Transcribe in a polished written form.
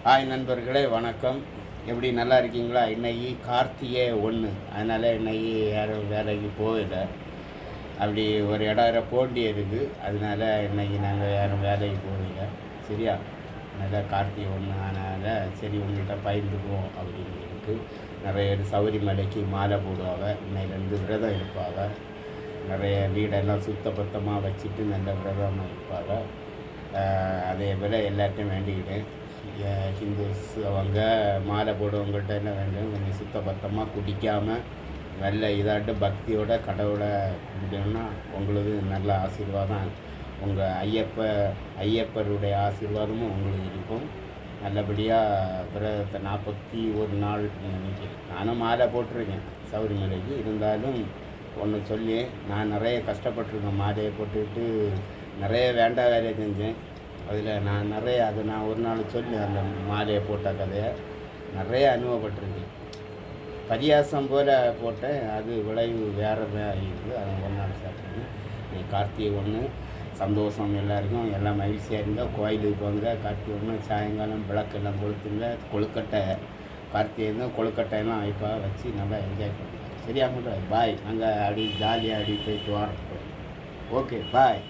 Hi நண்பர்களே, வணக்கம். எப்படி நல்லா இருக்கீங்களா? இன்னைக்கு கார்த்திகை 1, அதனால் இன்னைக்கு யாரும் வேலைக்கு போகல. அப்படி ஒரு இடம் போட்டி இருக்குது, அதனால இன்னைக்கு நாங்கள் யாரும் வேலைக்கு போகல. சரியா? அதனால் கார்த்திகை 1 அதனால் சரி உங்கள்கிட்ட பகிர்ந்துக்குவோம் அப்படின்னு இருக்கு. நிறைய பேர் சபரிமலைக்கு மாலை போடுவாங்க, இன்னையிலேருந்து விரதம் இருப்பாங்க. நிறைய வீடெல்லாம் சுத்தபத்தமாக வச்சுட்டு நல்ல விரதமாக இருப்பாங்க. அதே போல் எல்லாத்தையும் வேண்டிக்கிட்டேன். ஹிந்துஸ் அவங்க மாலை போடுவங்கள்ட்ட என்ன வேண்டும், கொஞ்சம் சுத்தபத்தமாக குடிக்காமல் நல்ல இதாட்டு பக்தியோட கடவுளை கும்பிட்டோம்னா உங்களுக்கு நல்ல ஆசீர்வாதம். உங்கள் ஐயப்பருடைய ஆசீர்வாதமும் உங்களுக்கு இருக்கும். நல்லபடியாக விரதத்தை 41 நாள் நினைக்கிறேன். நானும் மாலை போட்டிருக்கேன் சபரிமலைக்கு. இருந்தாலும் ஒன்று சொல்லி, நான் நிறைய கஷ்டப்பட்டிருக்கேன். மாலையை போட்டுக்கிட்டு நிறைய வேண்டாத வேலையை செஞ்சேன். அதில் நான் நிறைய நான் ஒரு நாள் சொல்லி அந்த மாலையை போட்ட கதையை நிறைய அனுபவப்பட்டிருக்கேன். பரியாசம் போல் போட்டேன், அது விளைவு வேறு ஆகிடுது. அதை ஒரு நாள் சாப்பிட்றேன். நீ கார்த்திகை 1 சந்தோஷம் எல்லாருக்கும், எல்லாம் மகிழ்ச்சியாக இருந்தால் கோயிலுக்கு போங்க. கார்த்திகை 1 சாயங்காலம் விளக்கெல்லாம் கொளுத்துங்க. கொழுக்கட்டை கார்த்திகை கொழுக்கட்டையெல்லாம் வைப்பாக வச்சு நல்லா என்ஜாய் பண்ணுங்க. சரியா மட்டும் பாய். நாங்கள் அப்படி ஜாலியாக போயிட்டு வரோம். ஓகே, பாய்.